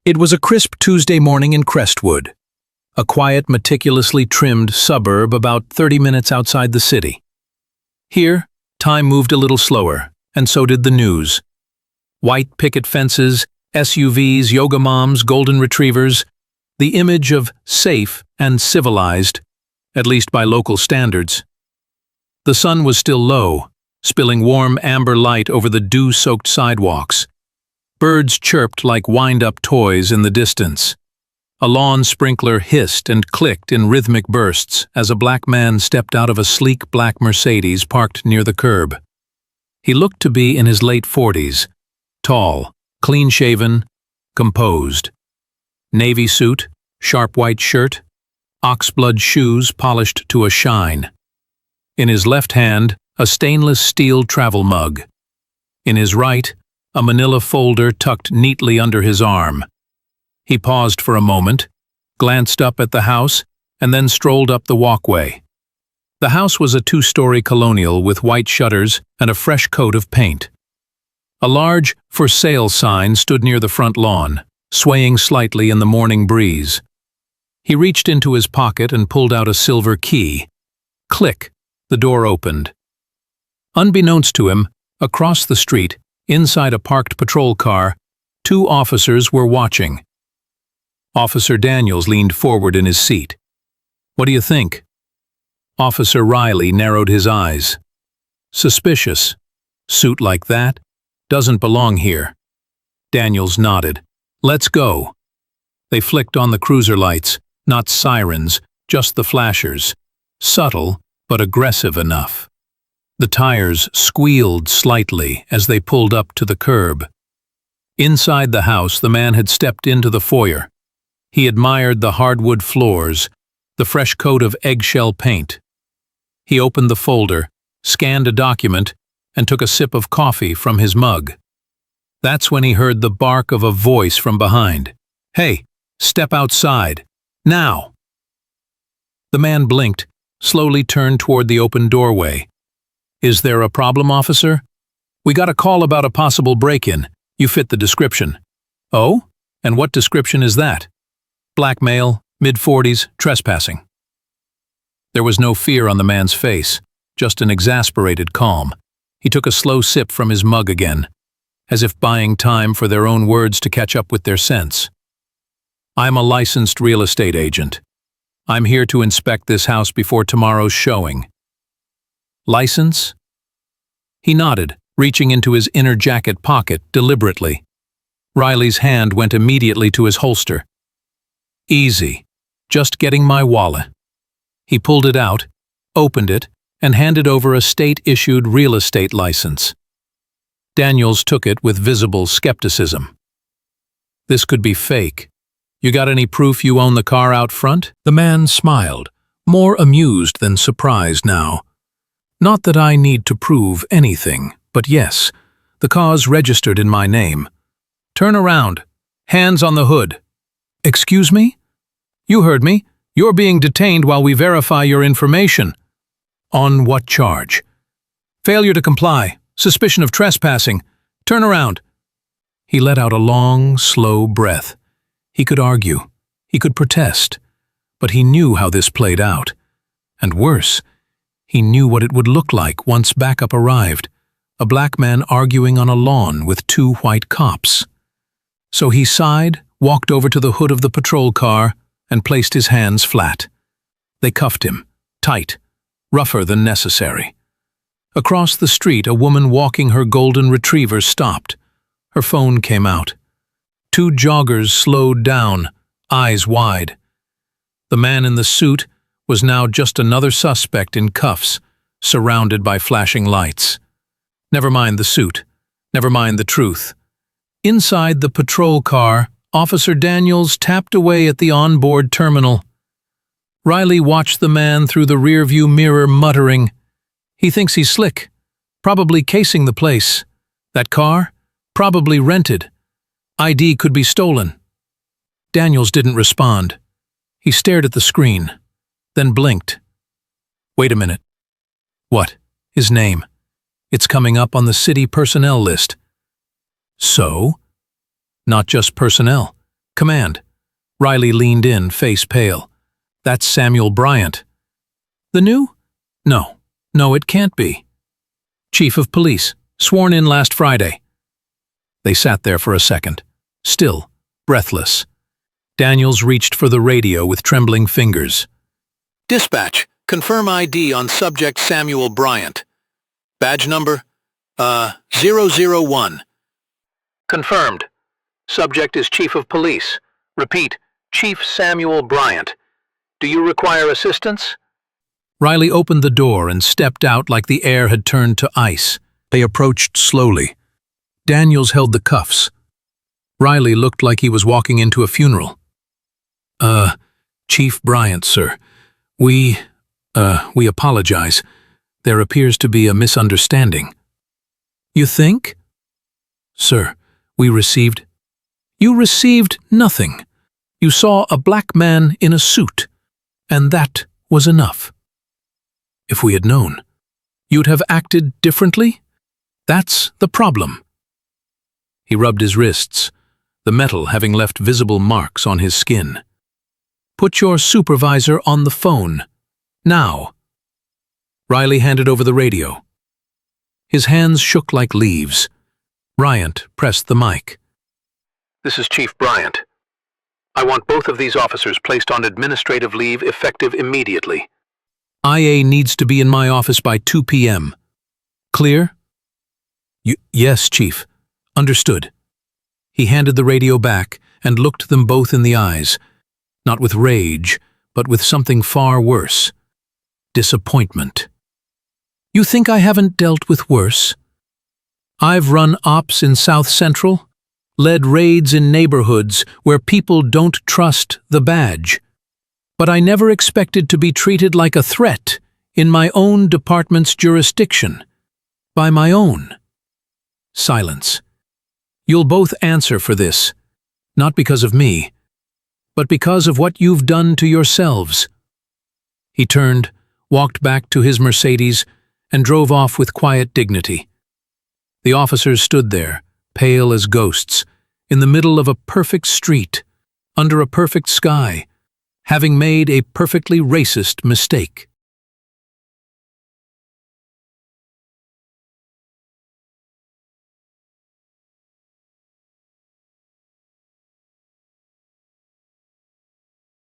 It was a crisp Tuesday morning in Crestwood, a quiet, meticulously trimmed suburb about 30 minutes outside the city. Here, time moved a little slower, and so did the news. White picket fences, SUVs, yoga moms, golden retrievers, the image of safe and civilized, at least by local standards. The sun was still low, spilling warm amber light over the dew-soaked sidewalks. Birds chirped like wind-up toys in the distance. A lawn sprinkler hissed and clicked in rhythmic bursts as a black man stepped out of a sleek black Mercedes parked near the curb. He looked to be in his late 40s, tall, clean-shaven, composed. Navy suit, sharp white shirt, oxblood shoes polished to a shine. In his left hand, a stainless steel travel mug. In his right, a manila folder tucked neatly under his arm. He paused for a moment, glanced up at the house, and then strolled up the walkway. The house was a two-story colonial with white shutters and a fresh coat of paint. A large "For Sale" sign stood near the front lawn, swaying slightly in the morning breeze. He reached into his pocket and pulled out a silver key. Click, the door opened. Unbeknownst to him, across the street, inside a parked patrol car, two officers were watching. Officer Daniels leaned forward in his seat. "What do you think?" Officer Riley narrowed his eyes. "Suspicious. Suit like that? Doesn't belong here." Daniels nodded. "Let's go." They flicked on the cruiser lights, not sirens, just the flashers. Subtle, but aggressive enough. The tires squealed slightly as they pulled up to the curb. Inside the house, the man had stepped into the foyer. He admired the hardwood floors, the fresh coat of eggshell paint. He opened the folder, scanned a document, and took a sip of coffee from his mug. That's when he heard the bark of a voice from behind. "Hey, step outside. Now!" The man blinked, slowly turned toward the open doorway. "Is there a problem, officer?" "We got a call about a possible break-in. You fit the description." "Oh? And what description is that?" "Black male, mid-40s, trespassing." There was no fear on the man's face, just an exasperated calm. He took a slow sip from his mug again, as if buying time for their own words to catch up with their sense. "I'm a licensed real estate agent. I'm here to inspect this house before tomorrow's showing." "License?" He nodded, reaching into his inner jacket pocket deliberately. Riley's hand went immediately to his holster. "Easy. Just getting my wallet." He pulled it out, opened it, and handed over a state-issued real estate license. Daniels took it with visible skepticism. "This could be fake. You got any proof you own the car out front?" The man smiled, more amused than surprised now. "Not that I need to prove anything, but yes, the car's registered in my name." "Turn around. Hands on the hood." "Excuse me?" "You heard me. You're being detained while we verify your information." "On what charge?" "Failure to comply. Suspicion of trespassing. Turn around." He let out a long, slow breath. He could argue. He could protest. But he knew how this played out. And worse, he knew what it would look like once backup arrived. A black man arguing on a lawn with two white cops. So he sighed, walked over to the hood of the patrol car, and placed his hands flat. They cuffed him, tight, rougher than necessary. Across the street, a woman walking her golden retriever stopped. Her phone came out. Two joggers slowed down, eyes wide. The man in the suit was now just another suspect in cuffs, surrounded by flashing lights. Never mind the suit. Never mind the truth. Inside the patrol car, Officer Daniels tapped away at the onboard terminal. Riley watched the man through the rearview mirror muttering, "He thinks he's slick. Probably casing the place. That car? Probably rented. ID could be stolen." Daniels didn't respond. He stared at the screen, then blinked. "Wait a minute. What? His name? It's coming up on the city personnel list." "So?" "Not just personnel. Command. Riley leaned in, face pale. That's Samuel Bryant. The new? No, it can't be. Chief of Police, sworn in last Friday. They sat there for a second, still, breathless. Daniels reached for the radio with trembling fingers. Dispatch, confirm ID on subject Samuel Bryant. Badge number? 001. Confirmed. Subject is Chief of Police. Repeat, Chief Samuel Bryant. Do you require assistance? Riley opened the door and stepped out like the air had turned to ice. They approached slowly. Daniels held the cuffs. Riley looked like he was walking into a funeral. Chief Bryant, sir. We apologize. There appears to be a misunderstanding. You think? Sir, we received... You received nothing. You saw a black man in a suit, and that was enough. If we had known, you'd have acted differently? That's the problem. He rubbed his wrists, the metal having left visible marks on his skin. Put your supervisor on the phone. Now. Riley handed over the radio. His hands shook like leaves. Bryant pressed the mic. This is Chief Bryant. I want both of these officers placed on administrative leave effective immediately. IA needs to be in my office by 2 p.m. Clear? Yes, Chief. Understood. He handed the radio back and looked them both in the eyes, not with rage, but with something far worse. Disappointment. You think I haven't dealt with worse? I've run ops in South Central, led raids in neighborhoods where people don't trust the badge. But I never expected to be treated like a threat in my own department's jurisdiction. By my own. Silence. You'll both answer for this, not because of me, but because of what you've done to yourselves. He turned, walked back to his Mercedes, and drove off with quiet dignity. The officers stood there, pale as ghosts, in the middle of a perfect street, under a perfect sky, having made a perfectly racist mistake.